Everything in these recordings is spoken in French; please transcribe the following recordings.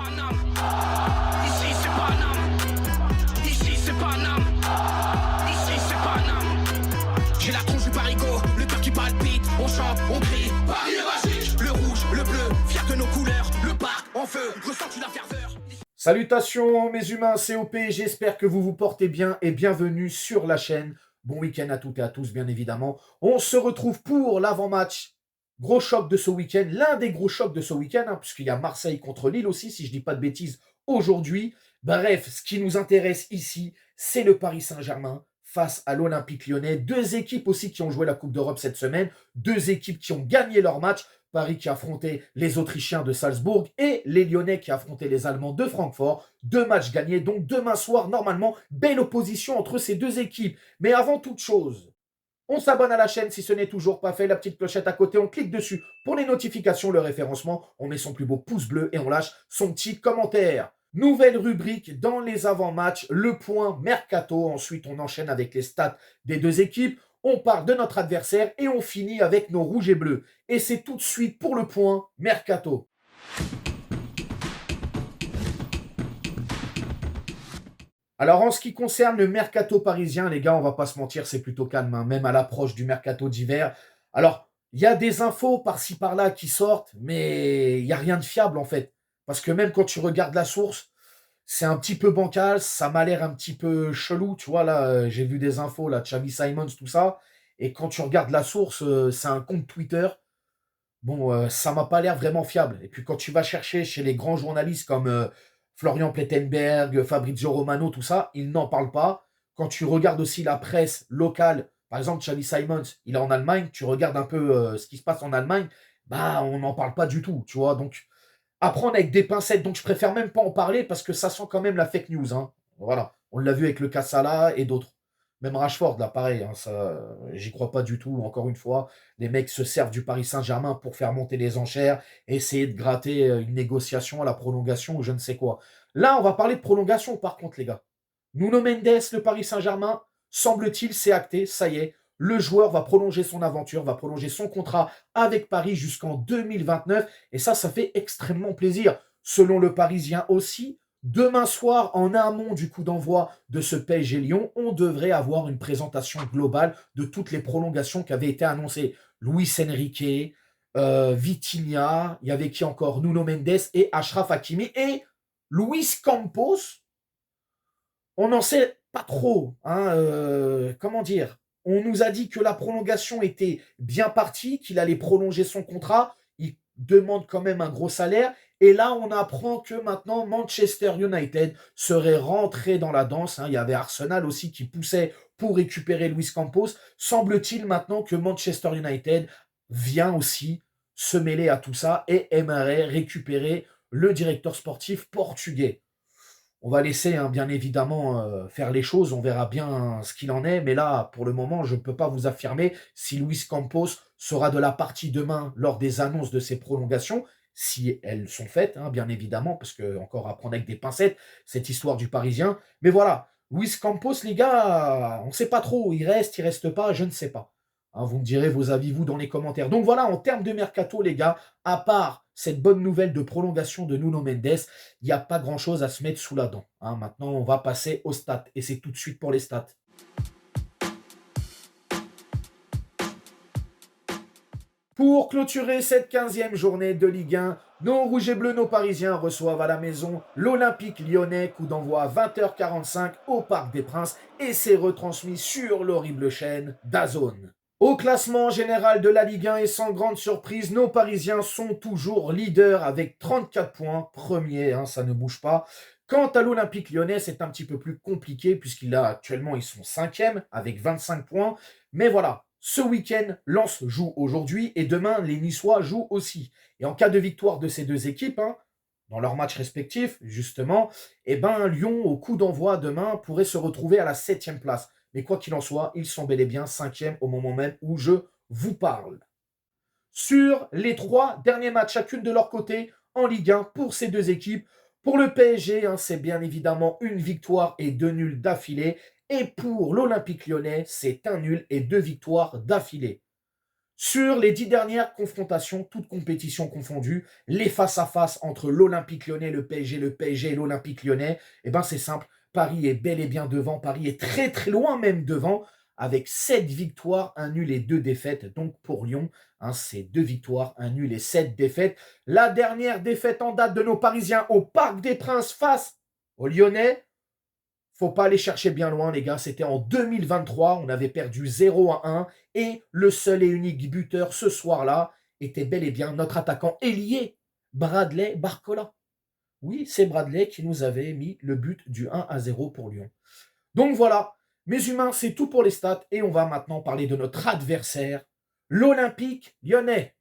Paname. Ici c'est Paname. Ici c'est Paname. Ici c'est Paname. J'ai la tronche du parigo, le cœur qui palpite. On chante, on crie, Paris est magique. Le rouge, le bleu, fier de nos couleurs. Le parc en feu, ressens-tu la ferveur? Salutations mes humains, c'est OP, j'espère que vous vous portez bien et bienvenue sur la chaîne. Bon week-end à toutes et à tous, bien évidemment. On se retrouve pour l'avant-match. Gros choc de ce week-end, l'un des gros chocs de ce week-end, puisqu'il y a Marseille contre Lille aussi, si je ne dis pas de bêtises, aujourd'hui. Bref, ce qui nous intéresse ici, c'est le Paris Saint-Germain face à l'Olympique Lyonnais. Deux équipes aussi qui ont joué la Coupe d'Europe cette semaine, deux équipes qui ont gagné leur match. Paris qui affrontait les Autrichiens de Salzbourg et les Lyonnais qui affrontaient les Allemands de Francfort. Deux matchs gagnés, donc demain soir, normalement, belle opposition entre ces deux équipes. Mais avant toute chose, on s'abonne à la chaîne si ce n'est toujours pas fait, la petite clochette à côté, on clique dessus pour les notifications, le référencement, on met son plus beau pouce bleu et on lâche son petit commentaire. Nouvelle rubrique dans les avant-matchs, le point mercato. Ensuite, on enchaîne avec les stats des deux équipes. On part de notre adversaire et on finit avec nos rouges et bleus. Et c'est tout de suite pour le point mercato. Alors, en ce qui concerne le mercato parisien, les gars, on va pas se mentir, c'est plutôt calme, hein, même à l'approche du mercato d'hiver. Alors, il y a des infos par-ci par-là qui sortent, mais il n'y a rien de fiable en fait. Parce que même quand tu regardes la source, c'est un petit peu bancal, ça m'a l'air un petit peu chelou, tu vois, là, j'ai vu des infos, là, Xavi Simons, tout ça, et quand tu regardes la source, c'est un compte Twitter, bon, ça m'a pas l'air vraiment fiable. Et puis quand tu vas chercher chez les grands journalistes comme Florian Plettenberg, Fabrizio Romano, tout ça, ils n'en parlent pas. Quand tu regardes aussi la presse locale, par exemple, Xavi Simons, il est en Allemagne, tu regardes un peu ce qui se passe en Allemagne, bah, on n'en parle pas du tout, tu vois, donc apprendre avec des pincettes. Donc, je préfère même pas en parler parce que ça sent quand même la fake news. Hein. Voilà. On l'a vu avec le Kassala et d'autres. Même Rashford, là, pareil. Hein, ça, j'y crois pas du tout. Encore une fois, les mecs se servent du Paris Saint-Germain pour faire monter les enchères, essayer de gratter une négociation à la prolongation ou je ne sais quoi. Là, on va parler de prolongation, par contre, les gars. Nuno Mendes, le Paris Saint-Germain, semble-t-il, c'est acté. Ça y est. Le joueur va prolonger son aventure, va prolonger son contrat avec Paris jusqu'en 2029. Et ça fait extrêmement plaisir. Selon le Parisien aussi, demain soir, en amont du coup d'envoi de ce PSG Lyon, on devrait avoir une présentation globale de toutes les prolongations qui avaient été annoncées. Luis Enrique, Vitinha, il y avait qui encore? Nuno Mendes et Achraf Hakimi. Et Luis Campos, on n'en sait pas trop. Hein, comment dire? On nous a dit que la prolongation était bien partie, qu'il allait prolonger son contrat. Il demande quand même un gros salaire. Et là, on apprend que maintenant, Manchester United serait rentré dans la danse. Hein. Il y avait Arsenal aussi qui poussait pour récupérer Luis Campos. Semble-t-il maintenant que Manchester United vient aussi se mêler à tout ça et aimerait récupérer le directeur sportif portugais. On va laisser, hein, bien évidemment, faire les choses. On verra bien ce qu'il en est. Mais là, pour le moment, je ne peux pas vous affirmer si Luis Campos sera de la partie demain lors des annonces de ces prolongations, si elles sont faites, hein, bien évidemment, parce que encore à prendre avec des pincettes, cette histoire du Parisien. Mais voilà, Luis Campos, les gars, on ne sait pas trop. Il reste pas, je ne sais pas. Hein, vous me direz vos avis, vous, dans les commentaires. Donc voilà, en termes de mercato, les gars, à part cette bonne nouvelle de prolongation de Nuno Mendes, il n'y a pas grand-chose à se mettre sous la dent. Hein. Maintenant, on va passer aux stats. Et c'est tout de suite pour les stats. Pour clôturer cette 15e journée de Ligue 1, nos rouges et bleus, nos parisiens reçoivent à la maison l'Olympique lyonnais, coup d'envoi à 20h45 au Parc des Princes et c'est retransmis sur l'horrible chaîne DAZN. Au classement général de la Ligue 1 et sans grande surprise, nos Parisiens sont toujours leaders avec 34 points, premier, hein, ça ne bouge pas. Quant à l'Olympique lyonnais, c'est un petit peu plus compliqué puisqu'ils actuellement ils sont 5e avec 25 points. Mais voilà, ce week-end, Lens joue aujourd'hui et demain, les Niçois jouent aussi. Et en cas de victoire de ces deux équipes, hein, dans leurs matchs respectifs, justement, eh ben, Lyon, au coup d'envoi demain, pourrait se retrouver à la 7e place. Mais quoi qu'il en soit, ils sont bel et bien 5e au moment même où je vous parle. Sur les 3 derniers matchs, chacune de leur côté, en Ligue 1 pour ces deux équipes. Pour le PSG, hein, c'est bien évidemment une victoire et 2 nuls d'affilée. Et pour l'Olympique lyonnais, c'est un nul et 2 victoires d'affilée. Sur les 10 dernières confrontations, toutes compétitions confondues, les face-à-face entre l'Olympique Lyonnais, le PSG et l'Olympique Lyonnais, eh ben c'est simple, Paris est bel et bien devant, Paris est très très loin même devant, avec 7 victoires, un nul et 2 défaites. Donc pour Lyon, hein, c'est 2 victoires, un nul et 7 défaites. La dernière défaite en date de nos Parisiens au Parc des Princes face aux Lyonnais, faut pas aller chercher bien loin, les gars. C'était en 2023. On avait perdu 0-1. Et le seul et unique buteur ce soir-là était bel et bien notre attaquant ailier, Bradley Barcola. Oui, c'est Bradley qui nous avait mis le but du 1-0 pour Lyon. Donc voilà, mes humains, c'est tout pour les stats. Et on va maintenant parler de notre adversaire, l'Olympique Lyonnais.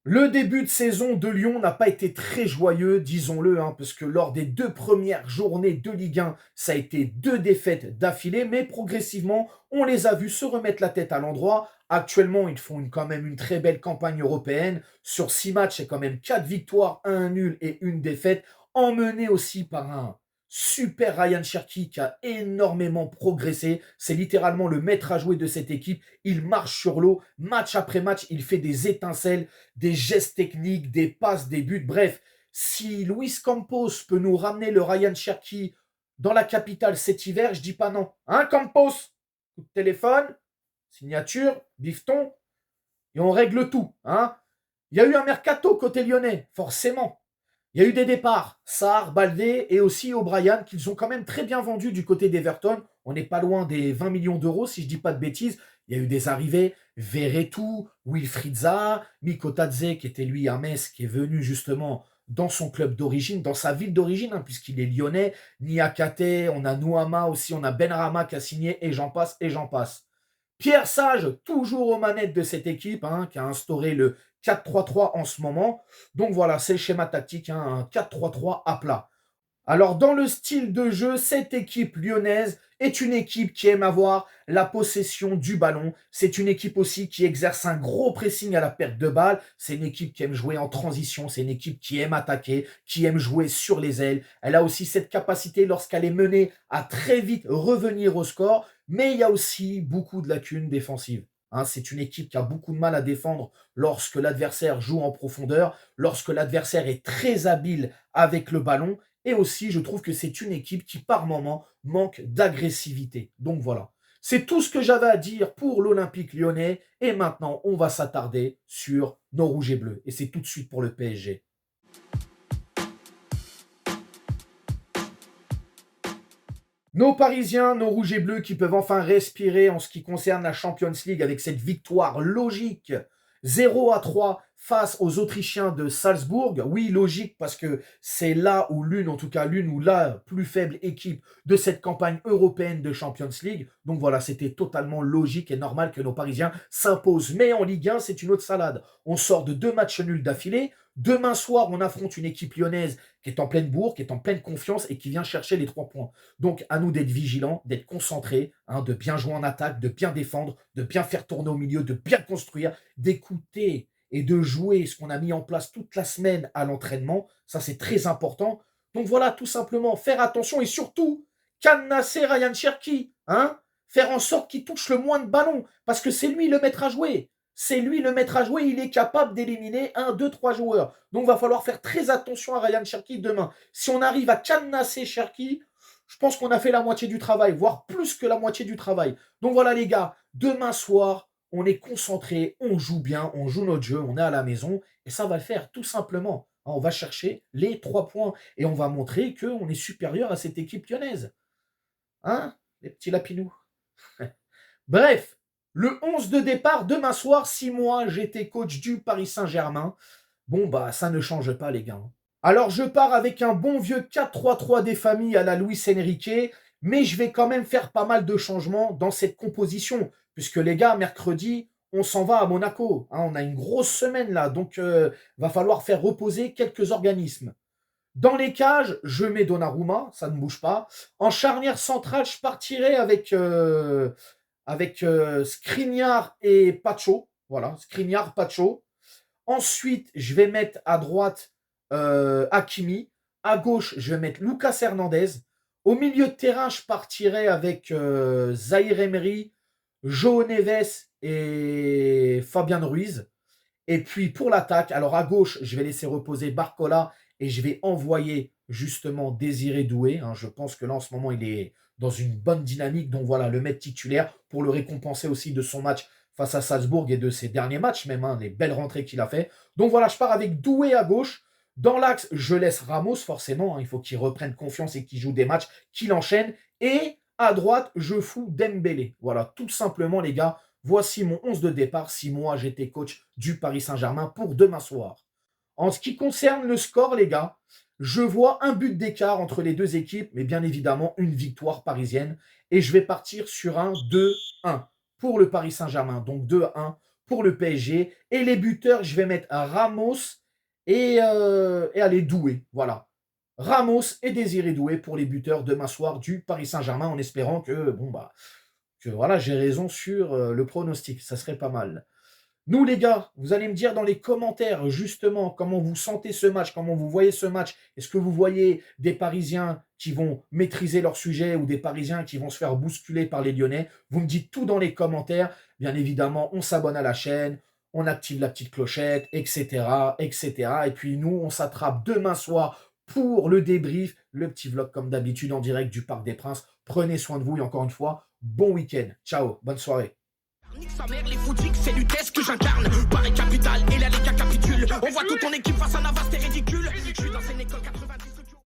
Le début de saison de Lyon n'a pas été très joyeux, disons-le, hein, parce que lors des 2 premières journées de Ligue 1, ça a été 2 défaites d'affilée, mais progressivement, on les a vus se remettre la tête à l'endroit. Actuellement, ils font quand même une très belle campagne européenne. Sur 6 matchs, c'est quand même 4 victoires, 1 nul et 1 défaite, emmenés aussi par un super Ryan Cherki qui a énormément progressé. C'est littéralement le maître à jouer de cette équipe. Il marche sur l'eau, match après match, il fait des étincelles, des gestes techniques, des passes, des buts. Bref, si Luis Campos peut nous ramener le Ryan Cherki dans la capitale cet hiver, je dis pas non. Hein, Campos? Coup de téléphone, signature, bifton, et on règle tout. Hein. Il y a eu un mercato côté lyonnais, forcément. Il y a eu des départs, Sarr, Baldé et aussi O'Brien, qu'ils ont quand même très bien vendu du côté d'Everton. On n'est pas loin des 20 millions d'euros, si je ne dis pas de bêtises. Il y a eu des arrivées, Verretou, Wilfried Zaha, Miko Tadze, qui était lui à Metz, qui est venu justement dans son club d'origine, dans sa ville d'origine, hein, puisqu'il est lyonnais. Niakate, on a Nouama aussi, on a Benrahma qui a signé, et j'en passe, et j'en passe. Pierre Sage, toujours aux manettes de cette équipe, hein, qui a instauré le 4-3-3 en ce moment. Donc voilà, c'est le schéma tactique, hein, un 4-3-3 à plat. Alors dans le style de jeu, cette équipe lyonnaise est une équipe qui aime avoir la possession du ballon. C'est une équipe aussi qui exerce un gros pressing à la perte de balle. C'est une équipe qui aime jouer en transition. C'est une équipe qui aime attaquer, qui aime jouer sur les ailes. Elle a aussi cette capacité, lorsqu'elle est menée, à très vite revenir au score. Mais il y a aussi beaucoup de lacunes défensives. Hein, c'est une équipe qui a beaucoup de mal à défendre lorsque l'adversaire joue en profondeur, lorsque l'adversaire est très habile avec le ballon. Et aussi, je trouve que c'est une équipe qui, par moments, manque d'agressivité. Donc voilà. C'est tout ce que j'avais à dire pour l'Olympique lyonnais. Et maintenant, on va s'attarder sur nos rouges et bleus. Et c'est tout de suite pour le PSG. Nos Parisiens, nos rouges et bleus qui peuvent enfin respirer en ce qui concerne la Champions League avec cette victoire logique 0-3 face aux Autrichiens de Salzbourg. Oui, logique parce que c'est là où l'une, en tout cas l'une ou la plus faible équipe de cette campagne européenne de Champions League. Donc voilà, c'était totalement logique et normal que nos Parisiens s'imposent. Mais en Ligue 1, c'est une autre salade. On sort de 2 matchs nuls d'affilée. Demain soir, on affronte une équipe lyonnaise qui est en pleine bourre, qui est en pleine confiance et qui vient chercher les 3 points. Donc, à nous d'être vigilants, d'être concentrés, hein, de bien jouer en attaque, de bien défendre, de bien faire tourner au milieu, de bien construire, d'écouter et de jouer ce qu'on a mis en place toute la semaine à l'entraînement. Ça, c'est très important. Donc voilà, tout simplement, faire attention et surtout, cadenasser Ryan Cherki. Hein, faire en sorte qu'il touche le moins de ballons parce que c'est lui le maître à jouer. C'est lui le maître à jouer, il est capable d'éliminer 1, 2, 3 joueurs. Donc, il va falloir faire très attention à Ryan Cherki demain. Si on arrive à cadenasser Cherki, je pense qu'on a fait la moitié du travail, voire plus que la moitié du travail. Donc voilà les gars, demain soir, on est concentré, on joue bien, on joue notre jeu, on est à la maison, et ça va le faire tout simplement. On va chercher les 3 points, et on va montrer qu'on est supérieur à cette équipe lyonnaise. Hein, les petits lapinous. Bref, le 11 de départ, demain soir, 6 mois, j'étais coach du Paris Saint-Germain. Bon, bah, ça ne change pas, les gars. Alors, je pars avec un bon vieux 4-3-3 des familles à la Luis Enrique, mais je vais quand même faire pas mal de changements dans cette composition, puisque les gars, mercredi, on s'en va à Monaco. Hein, on a une grosse semaine là, donc va falloir faire reposer quelques organismes. Dans les cages, je mets Donnarumma, ça ne bouge pas. En charnière centrale, je partirai avec Skriniar et Pacho. Voilà, Skriniar, Pacho. Ensuite, je vais mettre à droite Hakimi. À gauche, je vais mettre Lucas Hernandez. Au milieu de terrain, je partirais avec Zaïre Emery, João Neves et Fabian Ruiz. Et puis pour l'attaque, alors à gauche, je vais laisser reposer Barcola et je vais envoyer justement Désiré Doué. Hein. Je pense que là, en ce moment, il est dans une bonne dynamique. Donc voilà, le mettre titulaire pour le récompenser aussi de son match face à Salzbourg et de ses derniers matchs même, hein, les belles rentrées qu'il a fait. Donc voilà, je pars avec Doué à gauche. Dans l'axe, je laisse Ramos forcément. Hein, il faut qu'il reprenne confiance et qu'il joue des matchs, qu'il enchaîne. Et à droite, je fous Dembélé. Voilà, tout simplement les gars. Voici mon 11 de départ si moi j'étais coach du Paris Saint-Germain pour demain soir. En ce qui concerne le score, les gars, je vois un but d'écart entre les deux équipes, mais bien évidemment une victoire parisienne. Et je vais partir sur un 2-1 pour le Paris Saint-Germain. Donc 2-1 pour le PSG. Et les buteurs, je vais mettre Ramos et aller Doué. Voilà. Ramos et Désiré Doué pour les buteurs demain soir du Paris Saint-Germain en espérant que, bon, bah, que voilà, j'ai raison sur le pronostic. Ça serait pas mal. Nous, les gars, vous allez me dire dans les commentaires, justement, comment vous sentez ce match, comment vous voyez ce match. Est-ce que vous voyez des Parisiens qui vont maîtriser leur sujet ou des Parisiens qui vont se faire bousculer par les Lyonnais? Vous me dites tout dans les commentaires. Bien évidemment, on s'abonne à la chaîne, on active la petite clochette, etc., etc. Et puis nous, on s'attrape demain soir pour le débrief, le petit vlog comme d'habitude en direct du Parc des Princes. Prenez soin de vous et encore une fois, bon week-end. Ciao, bonne soirée. Nique sa mère, les foutiques, c'est l'UTES que j'incarne. Paris capitale et la Liga capitule. On voit toute ton équipe face à Navas, t'es ridicule. Je suis dans une école 80.